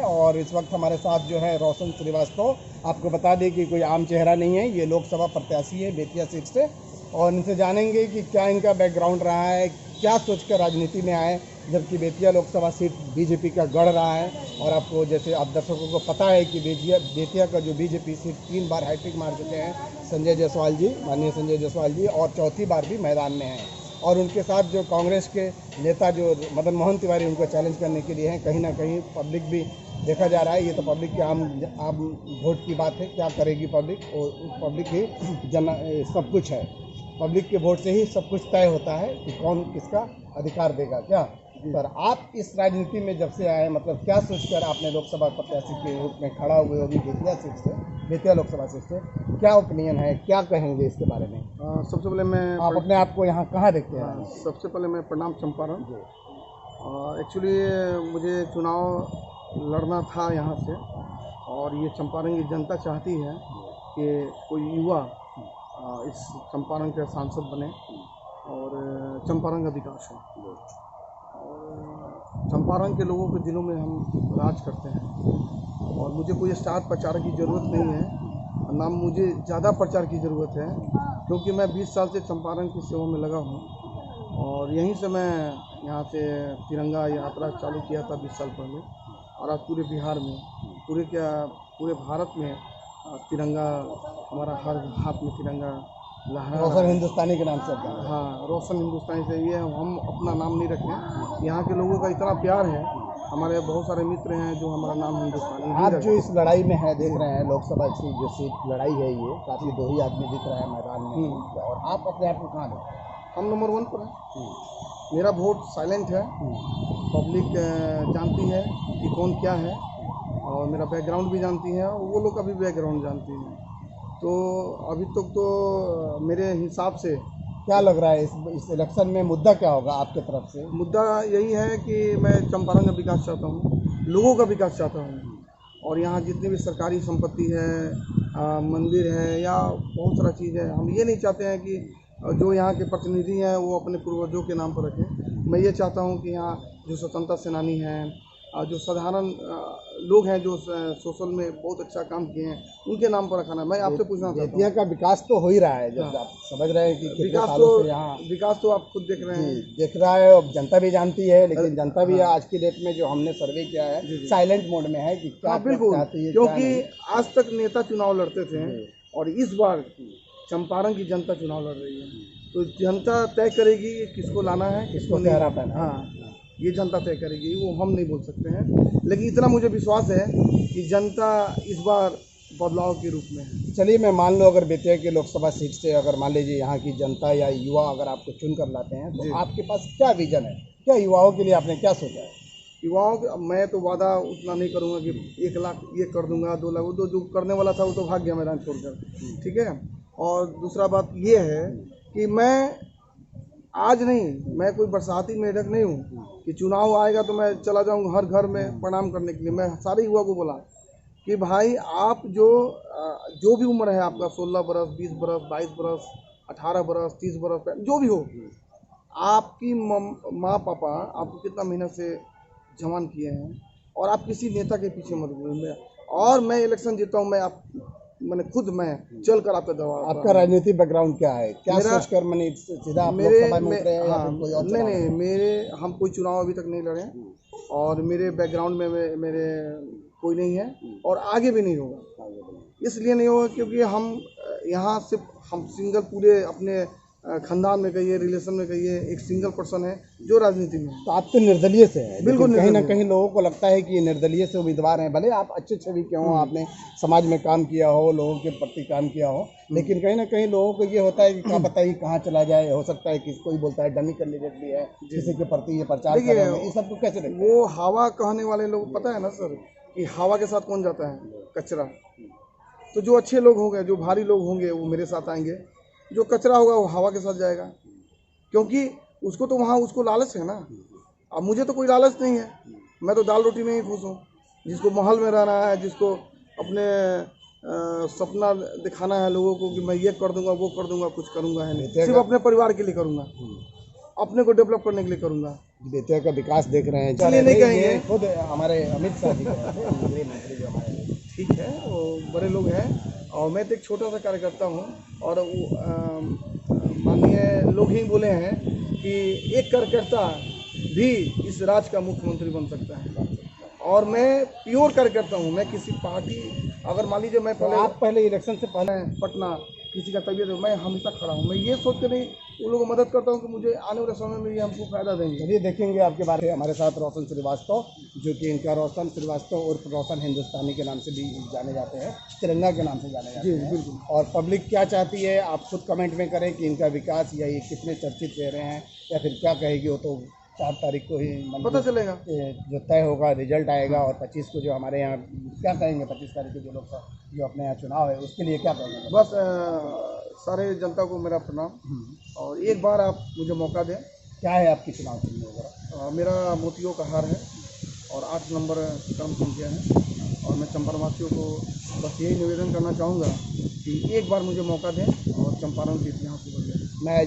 हैं। और इस वक्त हमारे साथ जो है रोशन श्रीवास्तव, आपको बता दें कि कोई आम चेहरा नहीं है, ये लोकसभा प्रत्याशी है बेतिया सीट से। और इनसे जानेंगे कि क्या इनका बैकग्राउंड रहा है, क्या सोचकर राजनीति में आए, जबकि बेतिया लोकसभा सीट बीजेपी का गढ़ रहा है। और आपको जैसे आप दर्शकों को पता है कि बेतिया का जो बीजेपी सीट 3 बार हैट्रिक मार चुके हैं संजय जायसवाल जी, माननीय संजय जायसवाल जी, और चौथी बार भी मैदान में हैं। और उनके साथ जो कांग्रेस के नेता जो मदन मोहन तिवारी उनको चैलेंज करने के लिए हैं। कहीं ना कहीं पब्लिक भी देखा जा रहा है, ये तो पब्लिक के आम वोट की बात है, क्या करेगी पब्लिक, और पब्लिक ही सब कुछ है। पब्लिक के वोट से ही सब कुछ तय होता है कि कौन किसका अधिकार देगा। क्या सर, आप इस राजनीति में जब से आए, मतलब क्या सोचकर आपने लोकसभा प्रत्याशी के रूप में खड़ा हुए हो, भी बेतिया सीट से, बेतिया लोकसभा सीट से, क्या ओपिनियन है, क्या कहेंगे इसके बारे में? सबसे पहले मैं आप अपने आप को यहाँ कहाँ देखते हैं? सबसे पहले मैं प्रणाम चंपारण। एक्चुअली मुझे चुनाव लड़ना था यहाँ से, और ये चंपारण की जनता चाहती है कि कोई युवा इस चंपारण के सांसद बने और चंपारण का विकास हो। और चंपारण के लोगों के दिलों में हम राज करते हैं, और मुझे कोई स्टार प्रचारक की ज़रूरत नहीं है, ना मुझे ज़्यादा प्रचार की ज़रूरत है, क्योंकि मैं 20 साल से चंपारण की सेवा में लगा हूँ। और यहीं से मैं यहाँ से तिरंगा यात्रा चालू किया था 20 साल पहले, और आज पूरे बिहार में, पूरे भारत में तिरंगा, हमारा हर हाथ में तिरंगा लहरा। रोशन हिंदुस्तानी के नाम से? हाँ, रोशन हिंदुस्तानी से। ये हम अपना नाम नहीं रखें, यहाँ के लोगों का इतना प्यार है, हमारे बहुत सारे मित्र हैं जो हमारा नाम हिंदुस्तानी। आप जो इस लड़ाई में है, देख रहे हैं लोकसभा की जो सीट लड़ाई है, ये काफ़ी 2 ही आदमी दिख रहा है मैदान में, और आप अपने आप को कहाँ देखते हैं? हम नंबर 1 पर हैं। मेरा वोट साइलेंट है, पब्लिक जानती है कि कौन क्या है, और मेरा बैकग्राउंड भी जानती है, और वो लोग का भी बैकग्राउंड जानती हैं। तो अभी तक तो मेरे हिसाब से क्या लग रहा है इस इलेक्शन में मुद्दा क्या होगा आपके तरफ से? मुद्दा यही है कि मैं चंपारण का विकास चाहता हूँ, लोगों का विकास चाहता हूँ, और यहाँ जितनी भी सरकारी संपत्ति है, मंदिर है, या बहुत सारा चीज़ है, हम ये नहीं चाहते हैं कि जो यहाँ के प्रतिनिधि हैं वो अपने पूर्वजों के नाम पर रखें। मैं ये चाहता हूँ कि यहाँ जो स्वतंत्रता सेनानी हैं, जो साधारण लोग हैं, जो सोशल में बहुत अच्छा काम किए हैं, उनके नाम पर रखाना। मैं आपसे पूछना चाहता हूँ, बेतिया का विकास तो हो ही रहा है, जब आप समझ रहे हैं कि कितने सालों से यहाँ विकास तो आप खुद देख रहे हैं। देख रहा है, और जनता भी जानती है, लेकिन जनता भी आज की डेट में जो हमने सर्वे किया है साइलेंट मोड में है कि क्या बिल्कुल, चाहती है, क्योंकि आज तक नेता चुनाव लड़ते थे, और इस बार चंपारण की जनता चुनाव लड़ रही है, तो जनता तय करेगी किसको लाना है, किसको नहीं हरा पाना। हाँ, ये जनता तय करेगी, वो हम नहीं बोल सकते हैं, लेकिन इतना मुझे विश्वास है कि जनता इस बार बदलाव के रूप में है। चलिए, मैं मान लो अगर बेतिया के लोकसभा सीट से अगर मान लीजिए यहाँ की जनता या युवा अगर आपको चुन कर लाते हैं, तो आपके पास क्या विजन है, क्या युवाओं के लिए आपने क्या सोचा है? युवाओं के मैं तो वादा उतना नहीं करूँगा कि 1 लाख ये कर दूंगा, 2 लाख, वो तो जो करने वाला था वो तो भाग गया मैदान छोड़कर, ठीक है। और दूसरा बात ये है कि मैं आज नहीं, मैं कोई बरसाती मेढक नहीं हूँ कि चुनाव आएगा तो मैं चला जाऊँगा हर घर में प्रणाम करने के लिए। मैं सारे युवा को बोला कि भाई, आप जो भी उम्र है आपका, 16 बरस, 20 बरस, 22 बरस, 18 बरस, 30 बरस, जो भी हो, आपकी माँ पापा आपको कितना मेहनत से जवान किए हैं, और आप किसी नेता के पीछे मत घूमिए। और मैं इलेक्शन जीता हूँ, मैंने खुद चल कर आपका जवाब। आपका राजनीतिक बैकग्राउंड क्या है, क्या सोचकर मैंने सीधा लोकसभा में उतरे हैं, या फिर कोई और? नहीं, हम कोई चुनाव अभी तक नहीं लड़े, और मेरे बैकग्राउंड में मेरे कोई नहीं है, और आगे भी नहीं होगा। इसलिए नहीं होगा क्योंकि हम यहाँ सिर्फ हम सिंगल, पूरे अपने खानदान में कहिए, रिलेशन में कहिए, एक सिंगल पर्सन है जो राजनीति में। तो आप तो निर्दलीय से हैं। बिल्कुल, कहीं ना कहीं लोगों को लगता है कि निर्दलीय से उम्मीदवार हैं, भले आप अच्छे छवि के हों, आपने समाज में काम किया हो, लोगों के प्रति काम किया हो, लेकिन कहीं ना कहीं लोगों को ये होता है कि क्या पता ही कहाँ चला जाए। हो सकता है कि कोई बोलता है डमी कैंडिडेट भी है, किसी के प्रति ये प्रचार कर रहे हैं, ये सब को कैसे देखते हैं? वो हवा कहने वाले लोग, पता है ना सर, कि हवा के साथ कौन जाता है? कचरा। तो जो अच्छे लोग होंगे, जो भारी लोग होंगे, वो मेरे साथ आएंगे, जो कचरा होगा वो हवा के साथ जाएगा, क्योंकि उसको तो वहाँ उसको लालच है ना। अब मुझे तो कोई लालच नहीं है, मैं तो दाल रोटी में ही खुश हूँ। जिसको महल में रहना है, जिसको अपने सपना दिखाना है लोगों को कि मैं ये कर दूंगा, वो कर दूंगा, कुछ करूंगा है नहीं, सिर्फ अपने परिवार के लिए करूंगा, अपने को डेवलप करने के लिए करूंगा। बेतिया का विकास देख रहे हैं, इसलिए नहीं कहेंगे। ये खुद हमारे अमित शाह जी गए थे, गृह मंत्री जो हमारे। ठीक है, वो बड़े लोग हैं और मैं तो एक छोटा सा कार्यकर्ता हूँ। और वो माननीय लोग ही बोले हैं कि एक कार्यकर्ता भी इस राज्य का मुख्यमंत्री बन सकता है। और मैं प्योर कार्यकर्ता हूँ। मैं किसी पार्टी, अगर मान लीजिए मैं तो आप पहले इलेक्शन से पहले पटना किसी का तबीयत है, मैं हमेशा खड़ा हूँ। मैं ये सोच के नहीं उन लोगों को मदद करता हूँ कि मुझे आने वाले समय में ये हमको फायदा देंगे। चलिए देखेंगे आपके बारे में। हमारे साथ रोशन श्रीवास्तव, जो कि इनका रोशन श्रीवास्तव उर्फ रोशन हिंदुस्तानी के नाम से भी जाने जाते हैं, तिरंगा के नाम से जाने जाते हैं। बिल्कुल। और पब्लिक क्या चाहती है आप खुद कमेंट में करें कि इनका विकास या ये कितने चर्चित रह रहे हैं या फिर क्या कहेगी, वो तो 4 तारीख को ही पता चलेगा। जो तय होगा, रिजल्ट आएगा। और 25 को जो हमारे यहाँ क्या कहेंगे, 25 तारीख को जो लोग जो अपने यहाँ चुनाव है उसके लिए क्या कहेंगे? बस सारे जनता को मेरा प्रणाम। और एक बार आप मुझे मौका दें। क्या है आपकी चुनाव चिन्ह वगैरह? मेरा मोतियों का हार है और 8 नंबर क्रम संख्या है। और मैं चंपारण वासियों को बस यही निवेदन करना चाहूँगा कि एक बार मुझे मौका दें और चंपारण के इतिहास को बदलें। मैं